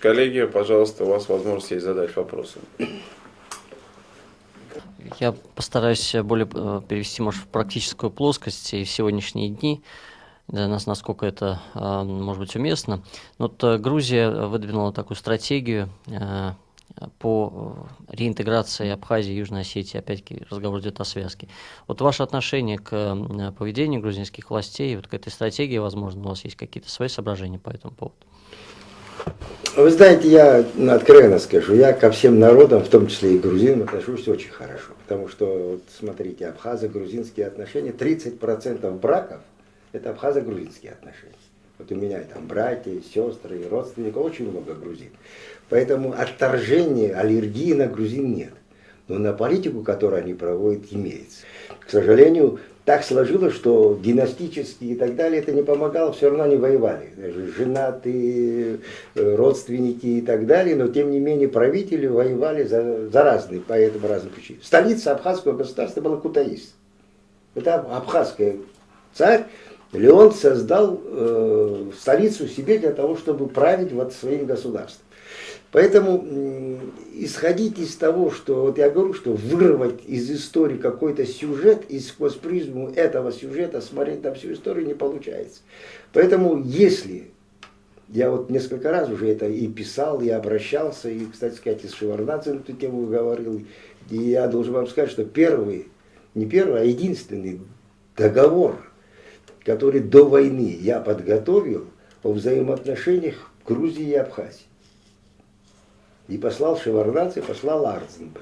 Коллеги, пожалуйста, у вас возможность есть задать вопросы. Я постараюсь более перевести, может, в практическую плоскость и в сегодняшние дни, для нас, насколько это может быть уместно. Вот Грузия выдвинула такую стратегию по реинтеграции Абхазии и Южной Осетии. Опять-таки разговор идет о связке. Вот ваше отношение к поведению грузинских властей, вот к этой стратегии, возможно, у вас есть какие-то свои соображения по этому поводу? Вы знаете, я откровенно скажу, я ко всем народам, в том числе и грузинам, отношусь очень хорошо. Потому что, вот, смотрите, абхазо-грузинские отношения, 30% браков – это абхазо-грузинские отношения. Вот у меня там братья, сестры, и родственников, очень много грузин. Поэтому отторжения, аллергии на грузин нет. Но на политику, которую они проводят, имеется. К сожалению, так сложилось, что династически и так далее это не помогало, все равно они воевали. Даже женатые, родственники и так далее, но тем не менее правители воевали за разные, по этому разным причинам. Столица абхазского государства была Кутаис. Это абхазский царь. Леон создал столицу себе для того, чтобы править вот своим государством. Поэтому исходить из того, что, вот я говорю, что вырвать из истории какой-то сюжет и сквозь призму этого сюжета смотреть на всю историю не получается. Поэтому если, я вот несколько раз уже это и писал, и обращался, и, кстати сказать, и с Шеварднадзе на эту тему говорил, и я должен вам сказать, что первый, не первый, а единственный договор, который до войны я подготовил о взаимоотношениях Грузии и Абхазии. И послал Шеварднадзе, послал Арзенба.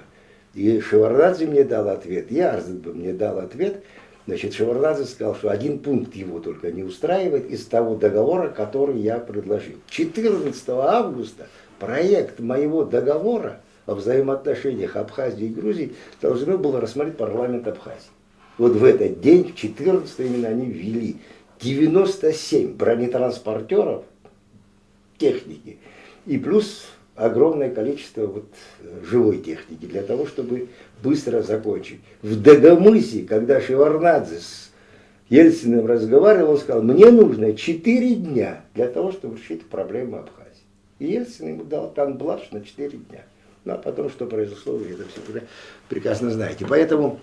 И Шеварднадзе мне дал ответ, и Арзенба мне дал ответ. Значит, Шеварднадзе сказал, что один пункт его только не устраивает из того договора, который я предложил. 14 августа проект моего договора о взаимоотношениях Абхазии и Грузии должно было рассмотреть парламент Абхазии. Вот в этот день, в 14 именно они ввели 97 бронетранспортеров техники и плюс огромное количество вот живой техники для того, чтобы быстро закончить. В Дагомысе, когда Шеварднадзе с Ельциным разговаривал, он сказал, мне нужно 4 дня для того, чтобы решить проблему Абхазии. И Ельцин ему дал танблаш на 4 дня. Ну а потом, что произошло, вы это все прекрасно знаете. Поэтому,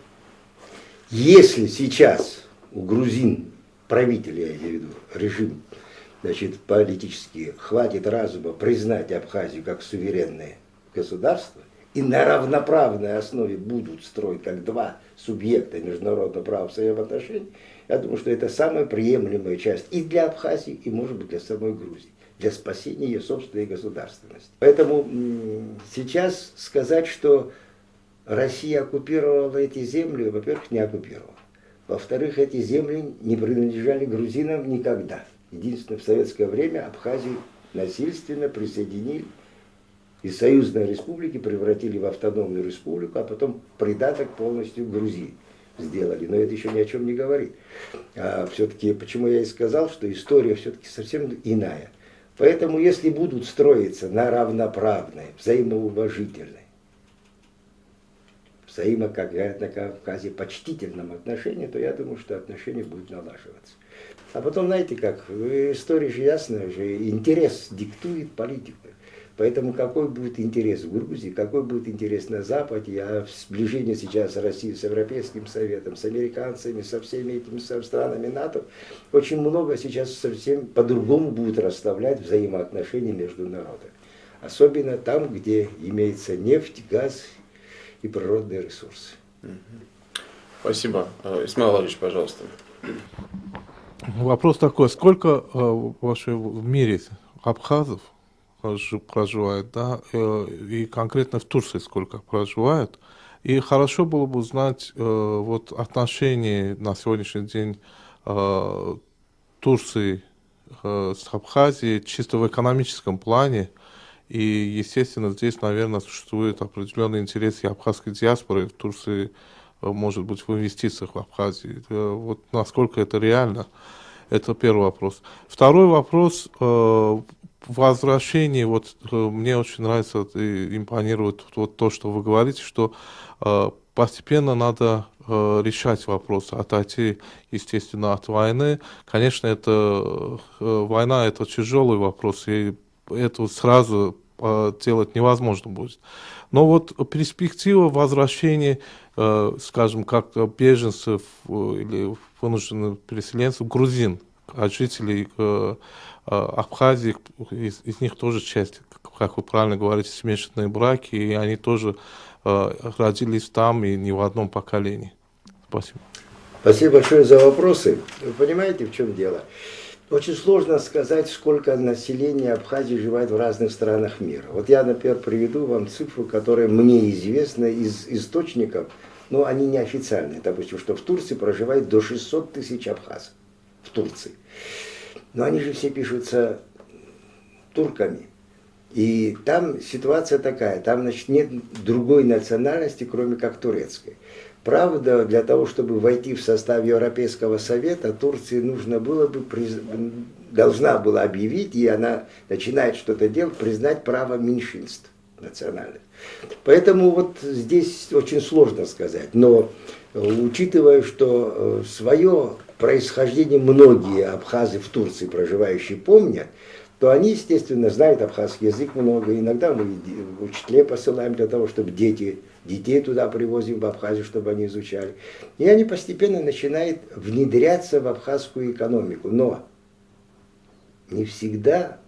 если сейчас у грузин, правителя, я имею в виду, режим, значит, политически хватит разума признать Абхазию как суверенное государство и на равноправной основе будут строить как два субъекта международного права взаимоотношений, я думаю, что это самая приемлемая часть и для Абхазии, и, может быть, для самой Грузии, для спасения ее собственной государственности. Поэтому сейчас сказать, что Россия оккупировала эти земли, во-первых, не оккупировала. Во-вторых, эти земли не принадлежали грузинам никогда. Единственное, в советское время Абхазию насильственно присоединили из союзной республики, превратили в автономную республику, а потом придаток полностью Грузии сделали. Но это еще ни о чем не говорит. А все-таки, почему я и сказал, что история все-таки совсем иная. Поэтому, если будут строиться на равноправной, взаимоуважительной, как говорят на Кавказе, почтительном отношении, то я думаю, что отношения будут налаживаться. А потом, знаете как, в истории же ясно, же интерес диктует политику. Поэтому какой будет интерес в Грузии, какой будет интерес на Западе, а в сближении сейчас России с Европейским Советом, с американцами, со всеми этими странами НАТО, очень много сейчас совсем по-другому будут расставлять взаимоотношения между народами. Особенно там, где имеется нефть, газ и природные ресурсы. Спасибо. Исмаил Владимирович, пожалуйста. Вопрос такой, сколько вообще в мире абхазов проживает, да, и конкретно в Турции сколько проживают? И хорошо было бы узнать вот отношения на сегодняшний день Турции с Абхазией чисто в экономическом плане. И, естественно, здесь, наверное, существует определенный интерес и абхазской диаспоры в Турции, может быть, в инвестициях в Абхазии. Вот насколько это реально? Это первый вопрос. Второй вопрос. Возвращение, вот мне очень нравится и импонирует вот то, что вы говорите, что постепенно надо решать вопрос, отойти, естественно, от войны. Конечно, война это тяжелый вопрос, и это сразу делать невозможно будет. Но вот перспектива возвращения, скажем, как беженцев или вынужденных переселенцев грузин, от жителей Абхазии, из них тоже часть, как вы правильно говорите, смешанные браки, и они тоже родились там и не в одном поколении. Спасибо. Спасибо большое за вопросы. Вы понимаете, в чем дело? Очень сложно сказать, сколько населения Абхазии живет в разных странах мира. Вот я, например, приведу вам цифру, которая мне известна из источников, но они неофициальные. Допустим, что в Турции проживает до 600 тысяч абхазов. В Турции. Но они же все пишутся турками. И там ситуация такая, там, значит, нет другой национальности, кроме как турецкой. Правда, для того, чтобы войти в состав Европейского Совета, Турции нужно было бы, должна была объявить, и она начинает что-то делать, признать право меньшинств национальных. Поэтому вот здесь очень сложно сказать. Но учитывая, что свое происхождение многие абхазы в Турции проживающие помнят, то они, естественно, знают абхазский язык много. Иногда мы учителей посылаем для того, чтобы детей туда привозим в Абхазию, чтобы они изучали. И они постепенно начинают внедряться в абхазскую экономику. Но не всегда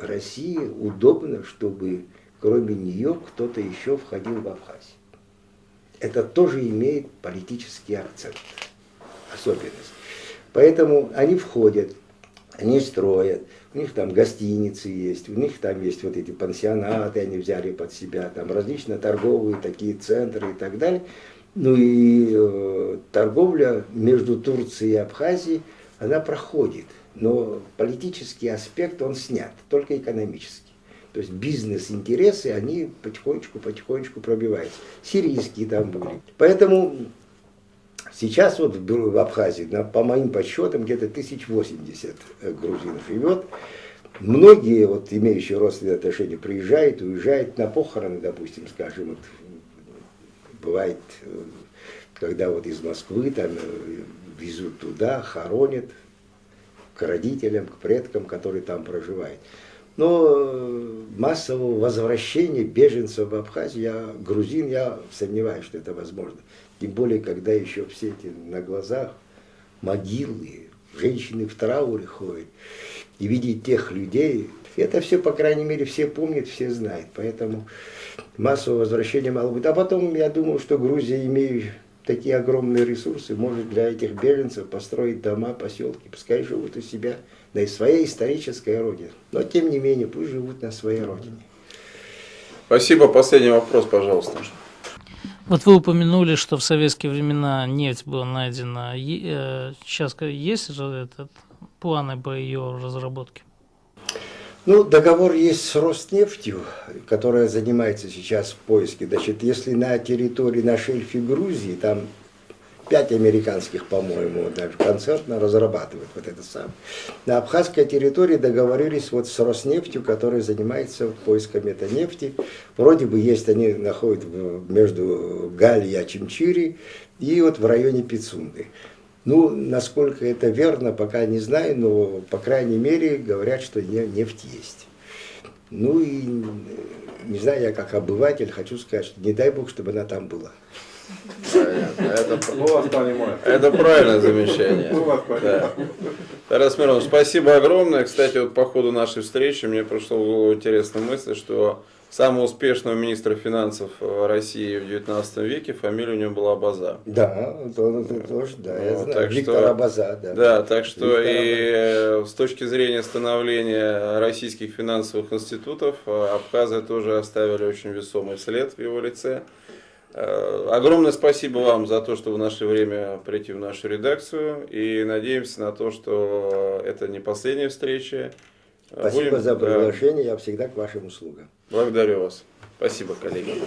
России удобно, чтобы кроме нее кто-то еще входил в Абхазию. Это тоже имеет политический акцент, особенность. Поэтому они входят, они строят, у них там гостиницы есть, у них там есть вот эти пансионаты, они взяли под себя, там различные торговые такие центры и так далее. Ну и торговля между Турцией и Абхазией, она проходит, но политический аспект, он снят, только экономический. То есть бизнес-интересы, они потихонечку пробиваются. Сирийские там были. Поэтому сейчас вот в Абхазии, по моим подсчетам, где-то 1080 грузин живет. Многие, вот, имеющие родственные отношения, приезжают, уезжают на похороны, допустим, скажем, вот, бывает, когда вот из Москвы там везут туда, хоронят к родителям, к предкам, которые там проживают. Но массового возвращения беженцев в Абхазию, грузин, я сомневаюсь, что это возможно. Тем более, когда еще все эти на глазах могилы, женщины в трауре ходят, и видеть тех людей, это все, по крайней мере, все помнят, все знают. Поэтому массового возвращения мало будет. А потом, я думаю, что Грузия, имея такие огромные ресурсы, может для этих беженцев построить дома, поселки, пускай живут у себя на своей исторической родине. Но, тем не менее, пусть живут на своей родине. Спасибо. Последний вопрос, пожалуйста. Вот вы упомянули, что в советские времена нефть была найдена. Сейчас есть же планы по ее разработке? Ну, договор есть с Роснефтью, которая занимается сейчас в поиске. Значит, если на территории, на шельфе Грузии, там 5 американских, по-моему, даже концерна разрабатывают вот это самое. На абхазской территории договорились вот с Роснефтью, которая занимается поисками этой нефти. Вроде бы есть, они находят между Гали и Ачимчири и вот в районе Пицунды. Ну, насколько это верно, пока не знаю, но, по крайней мере, говорят, что нефть есть. Ну и, не знаю, я как обыватель хочу сказать, что не дай бог, чтобы она там была. Это правильное замечание. Да. Тарас Миронович, спасибо огромное. Кстати, вот по ходу нашей встречи мне пришла в голову интересная мысль, что самого успешного министра финансов России в 19 веке фамилия у него была Абаза. Да, тоже, да, я знаю. Так Виктор что, Абаза, да. Да, так что Виктор и с точки зрения становления российских финансовых институтов, Абхазия тоже оставили очень весомый след в его лице. Огромное спасибо вам за то, что вы нашли время прийти в нашу редакцию, и надеемся на то, что это не последняя встреча. Спасибо за приглашение, я всегда к вашим услугам. Благодарю вас. Спасибо, коллеги.